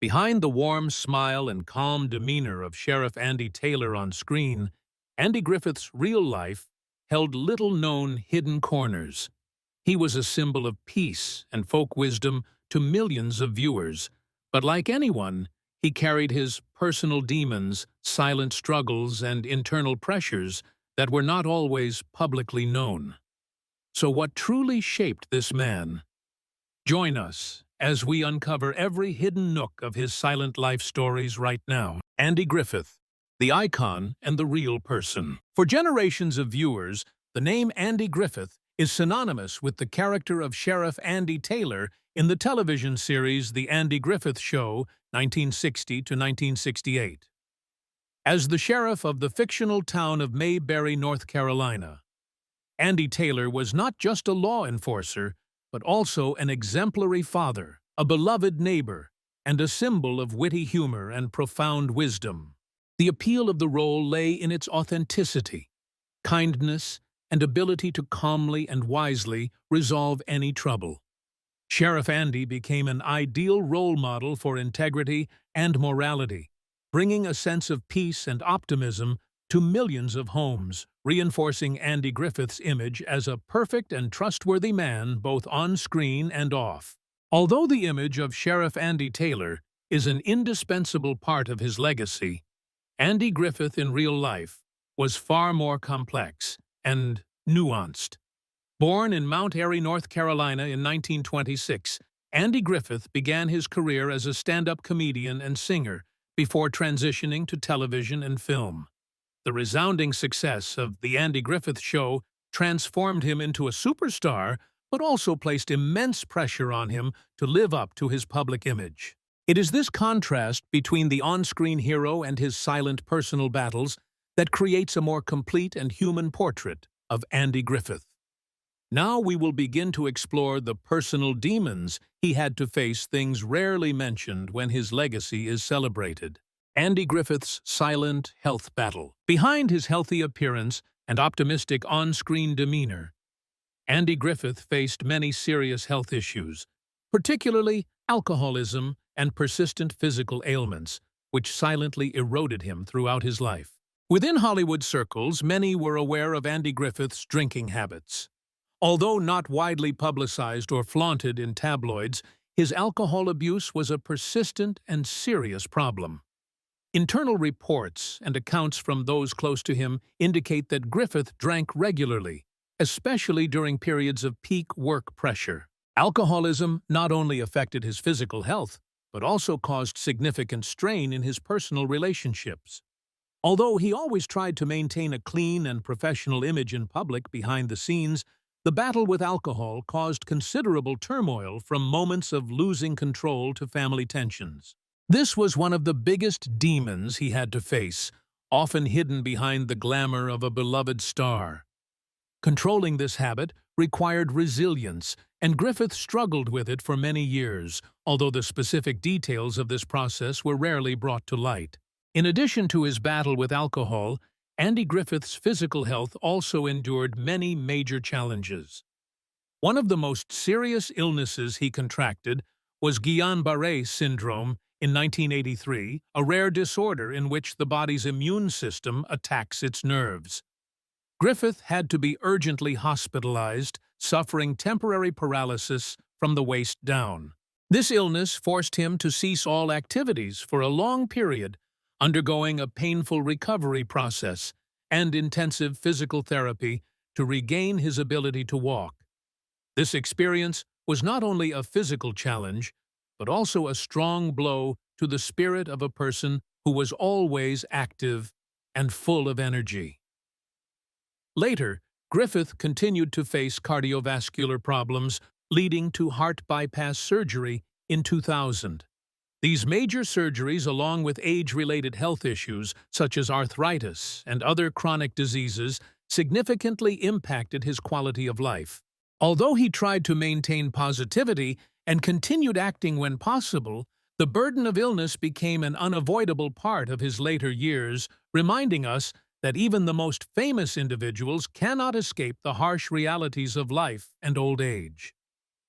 Behind the warm smile and calm demeanor of Sheriff Andy Taylor on screen, Andy Griffith's real life held little-known hidden corners. He was a symbol of peace and folk wisdom to millions of viewers, but like anyone, he carried his personal demons, silent struggles, and internal pressures that were not always publicly known. So what truly shaped this man? Join us as we uncover every hidden nook of his silent life stories right now. Andy Griffith, the icon and the real person. For generations of viewers, the name Andy Griffith is synonymous with the character of Sheriff Andy Taylor in the television series The Andy Griffith Show, 1960 to 1968. As the sheriff of the fictional town of Mayberry, North Carolina, Andy Taylor was not just a law enforcer, but also an exemplary father, a beloved neighbor, and a symbol of witty humor and profound wisdom. The appeal of the role lay in its authenticity, kindness, and ability to calmly and wisely resolve any trouble. Sheriff Andy became an ideal role model for integrity and morality, bringing a sense of peace and optimism to millions of homes, reinforcing Andy Griffith's image as a perfect and trustworthy man both on screen and off. Although the image of Sheriff Andy Taylor is an indispensable part of his legacy, Andy Griffith in real life was far more complex and nuanced. Born in Mount Airy, North Carolina in 1926, Andy Griffith began his career as a stand-up comedian and singer before transitioning to television and film. The resounding success of The Andy Griffith Show transformed him into a superstar, but also placed immense pressure on him to live up to his public image. It is this contrast between the on-screen hero and his silent personal battles that creates a more complete and human portrait of Andy Griffith. Now we will begin to explore the personal demons he had to face, things rarely mentioned when his legacy is celebrated. Andy Griffith's silent health battle. Behind his healthy appearance and optimistic on-screen demeanor, Andy Griffith faced many serious health issues, particularly alcoholism and persistent physical ailments, which silently eroded him throughout his life. Within Hollywood circles, many were aware of Andy Griffith's drinking habits. Although not widely publicized or flaunted in tabloids, his alcohol abuse was a persistent and serious problem. Internal reports and accounts from those close to him indicate that Griffith drank regularly, especially during periods of peak work pressure. Alcoholism not only affected his physical health, but also caused significant strain in his personal relationships. Although he always tried to maintain a clean and professional image in public behind the scenes, the battle with alcohol caused considerable turmoil, from moments of losing control to family tensions. This was one of the biggest demons he had to face, often hidden behind the glamour of a beloved star. Controlling this habit required resilience, and Griffith struggled with it for many years, although the specific details of this process were rarely brought to light. In addition to his battle with alcohol, Andy Griffith's physical health also endured many major challenges. One of the most serious illnesses he contracted was Guillain-Barré syndrome in 1983, a rare disorder in which the body's immune system attacks its nerves. Griffith had to be urgently hospitalized, suffering temporary paralysis from the waist down. This illness forced him to cease all activities for a long period, undergoing a painful recovery process and intensive physical therapy to regain his ability to walk. This experience was not only a physical challenge, but also a strong blow to the spirit of a person who was always active and full of energy. Later, Griffith continued to face cardiovascular problems, leading to heart bypass surgery in 2000. These major surgeries, along with age-related health issues such as arthritis and other chronic diseases, significantly impacted his quality of life. Although he tried to maintain positivity and continued acting when possible, the burden of illness became an unavoidable part of his later years, reminding us that even the most famous individuals cannot escape the harsh realities of life and old age.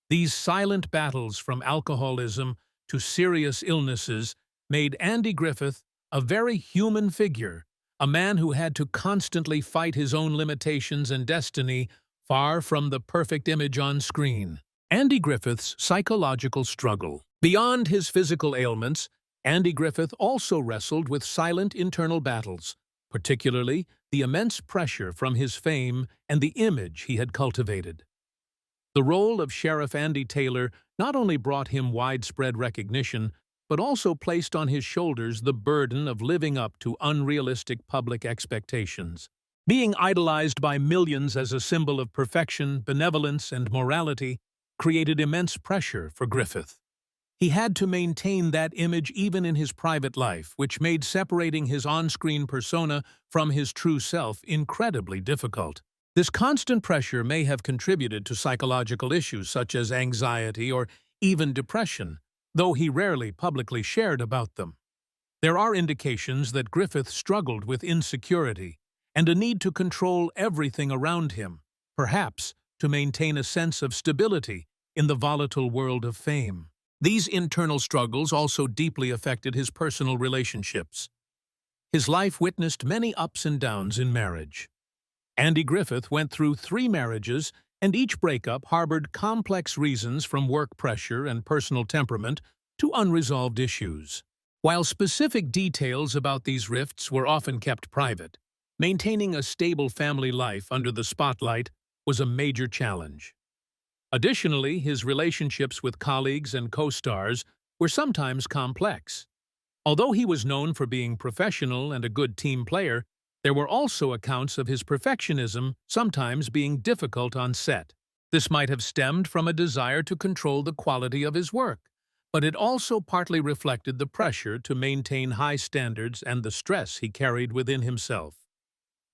These silent battles, from alcoholism to serious illnesses made Andy Griffith a very human figure, a man who had to constantly fight his own limitations and destiny, far from the perfect image on screen. Andy Griffith's psychological struggle. Beyond his physical ailments, Andy Griffith also wrestled with silent internal battles, particularly the immense pressure from his fame and the image he had cultivated. The role of Sheriff Andy Taylor not only brought him widespread recognition, but also placed on his shoulders the burden of living up to unrealistic public expectations. Being idolized by millions as a symbol of perfection, benevolence, and morality created immense pressure for Griffith. He had to maintain that image even in his private life, which made separating his on-screen persona from his true self incredibly difficult. This constant pressure may have contributed to psychological issues such as anxiety or even depression, though he rarely publicly shared about them. There are indications that Griffith struggled with insecurity and a need to control everything around him, perhaps to maintain a sense of stability in the volatile world of fame. These internal struggles also deeply affected his personal relationships. His life witnessed many ups and downs in marriage. Andy Griffith went through 3 marriages, and each breakup harbored complex reasons from work pressure and personal temperament to unresolved issues. While specific details about these rifts were often kept private, maintaining a stable family life under the spotlight was a major challenge. Additionally, his relationships with colleagues and co-stars were sometimes complex. Although he was known for being professional and a good team player, there were also accounts of his perfectionism sometimes being difficult on set. This might have stemmed from a desire to control the quality of his work, but it also partly reflected the pressure to maintain high standards and the stress he carried within himself.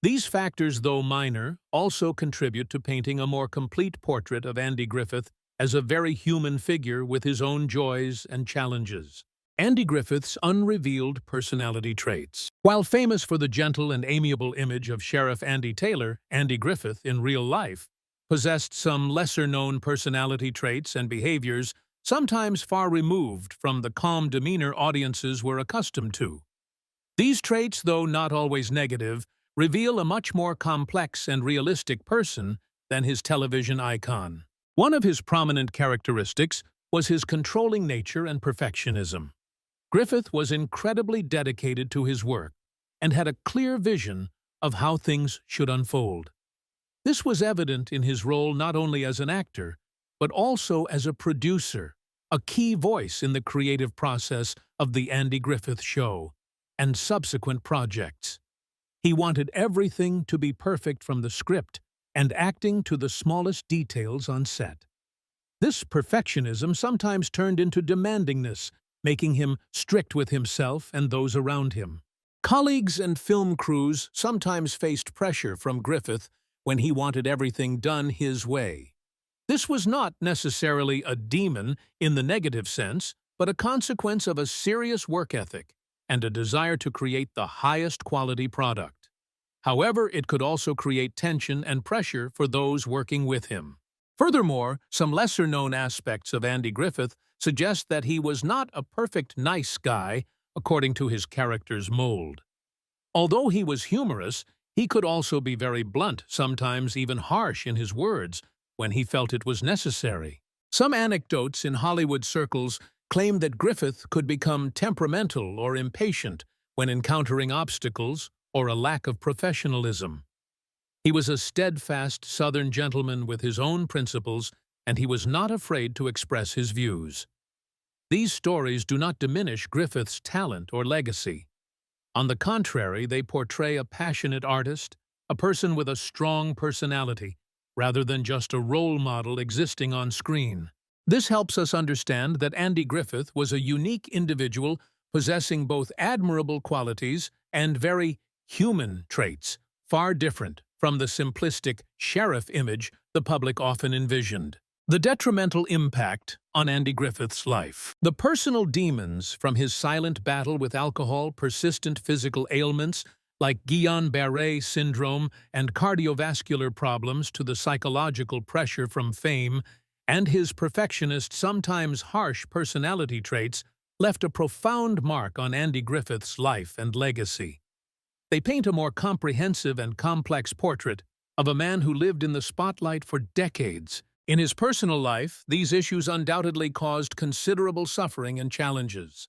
These factors, though minor, also contribute to painting a more complete portrait of Andy Griffith as a very human figure with his own joys and challenges. Andy Griffith's unrevealed personality traits. While famous for the gentle and amiable image of Sheriff Andy Taylor, Andy Griffith, in real life, possessed some lesser-known personality traits and behaviors sometimes far removed from the calm demeanor audiences were accustomed to. These traits, though not always negative, reveal a much more complex and realistic person than his television icon. One of his prominent characteristics was his controlling nature and perfectionism. Griffith was incredibly dedicated to his work and had a clear vision of how things should unfold. This was evident in his role not only as an actor, but also as a producer, a key voice in the creative process of The Andy Griffith Show and subsequent projects. He wanted everything to be perfect from the script and acting to the smallest details on set. This perfectionism sometimes turned into demandingness, making him strict with himself and those around him. Colleagues and film crews sometimes faced pressure from Griffith when he wanted everything done his way. This was not necessarily a demon in the negative sense, but a consequence of a serious work ethic and a desire to create the highest quality product. However, it could also create tension and pressure for those working with him. Furthermore, some lesser-known aspects of Andy Griffith suggest that he was not a perfect nice guy according to his character's mold. Although he was humorous, he could also be very blunt, sometimes even harsh in his words, when he felt it was necessary. Some anecdotes in Hollywood circles claim that Griffith could become temperamental or impatient when encountering obstacles or a lack of professionalism. He was a steadfast Southern gentleman with his own principles, and he was not afraid to express his views. These stories do not diminish Griffith's talent or legacy. On the contrary, they portray a passionate artist, a person with a strong personality, rather than just a role model existing on screen. This helps us understand that Andy Griffith was a unique individual possessing both admirable qualities and very human traits, far different from the simplistic sheriff image the public often envisioned. The detrimental impact on Andy Griffith's life. The personal demons, from his silent battle with alcohol, persistent physical ailments like Guillain-Barré syndrome and cardiovascular problems, to the psychological pressure from fame and his perfectionist, sometimes harsh personality traits left a profound mark on Andy Griffith's life and legacy. They paint a more comprehensive and complex portrait of a man who lived in the spotlight for decades. In his personal life, these issues undoubtedly caused considerable suffering and challenges.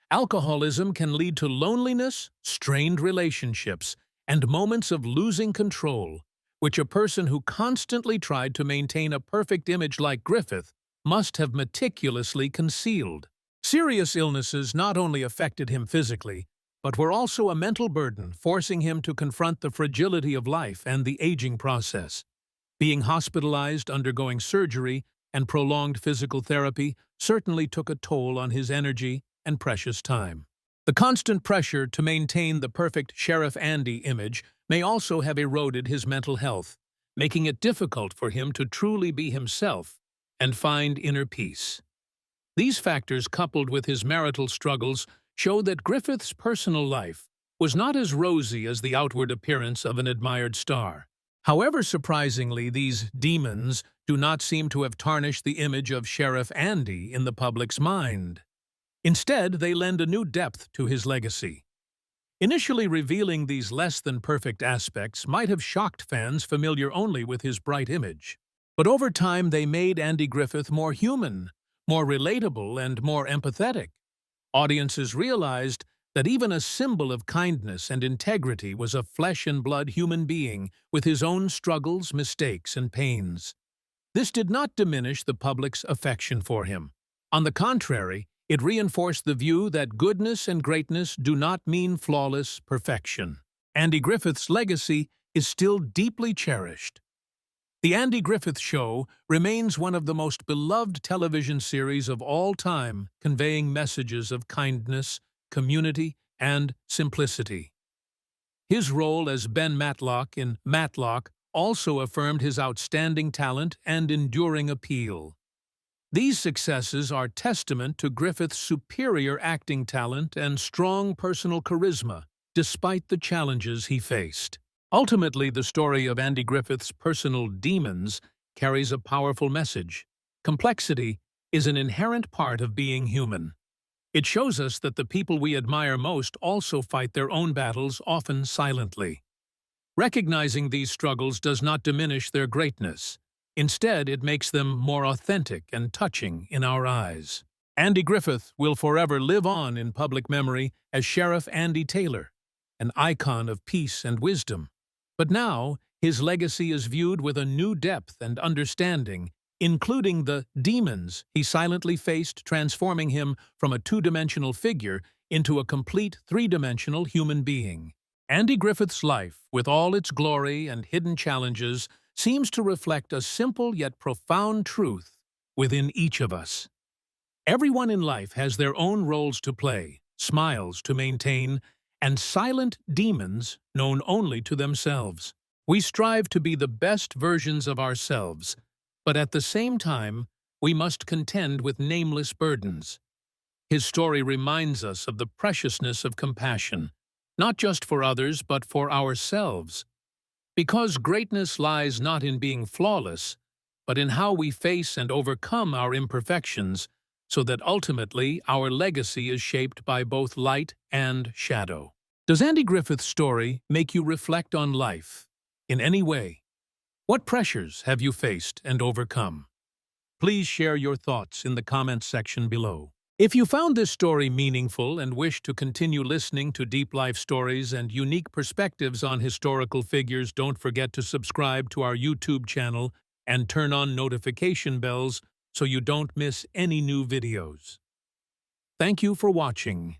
Alcoholism can lead to loneliness, strained relationships, and moments of losing control, which a person who constantly tried to maintain a perfect image like Griffith must have meticulously concealed. Serious illnesses not only affected him physically, but were also a mental burden, forcing him to confront the fragility of life and the aging process. Being hospitalized, undergoing surgery, and prolonged physical therapy certainly took a toll on his energy and precious time. The constant pressure to maintain the perfect Sheriff Andy image may also have eroded his mental health, making it difficult for him to truly be himself and find inner peace. These factors, coupled with his marital struggles, show that Griffith's personal life was not as rosy as the outward appearance of an admired star. However, surprisingly, these demons do not seem to have tarnished the image of Sheriff Andy in the public's mind. Instead, they lend a new depth to his legacy. Initially revealing these less-than-perfect aspects might have shocked fans familiar only with his bright image. But over time, they made Andy Griffith more human, more relatable, and more empathetic. Audiences realized that even a symbol of kindness and integrity was a flesh-and-blood human being with his own struggles, mistakes, and pains. This did not diminish the public's affection for him. On the contrary, it reinforced the view that goodness and greatness do not mean flawless perfection. Andy Griffith's legacy is still deeply cherished. The Andy Griffith Show remains one of the most beloved television series of all time, conveying messages of kindness, community, and simplicity. His role as Ben Matlock in Matlock also affirmed his outstanding talent and enduring appeal. These successes are testament to Griffith's superior acting talent and strong personal charisma, despite the challenges he faced. Ultimately, the story of Andy Griffith's personal demons carries a powerful message. Complexity is an inherent part of being human. It shows us that the people we admire most also fight their own battles, often silently. Recognizing these struggles does not diminish their greatness. Instead, it makes them more authentic and touching in our eyes. Andy Griffith will forever live on in public memory as Sheriff Andy Taylor, an icon of peace and wisdom. But now, his legacy is viewed with a new depth and understanding, including the demons he silently faced, transforming him from a two-dimensional figure into a complete three-dimensional human being. Andy Griffith's life, with all its glory and hidden challenges, seems to reflect a simple yet profound truth within each of us. Everyone in life has their own roles to play, smiles to maintain, and silent demons known only to themselves. We strive to be the best versions of ourselves, but at the same time, we must contend with nameless burdens. His story reminds us of the preciousness of compassion, not just for others, but for ourselves. Because greatness lies not in being flawless, but in how we face and overcome our imperfections, so that ultimately our legacy is shaped by both light and shadow. Does Andy Griffith's story make you reflect on life in any way? What pressures have you faced and overcome? Please share your thoughts in the comments section below. If you found this story meaningful and wish to continue listening to deep life stories and unique perspectives on historical figures, don't forget to subscribe to our YouTube channel and turn on notification bells so you don't miss any new videos. Thank you for watching.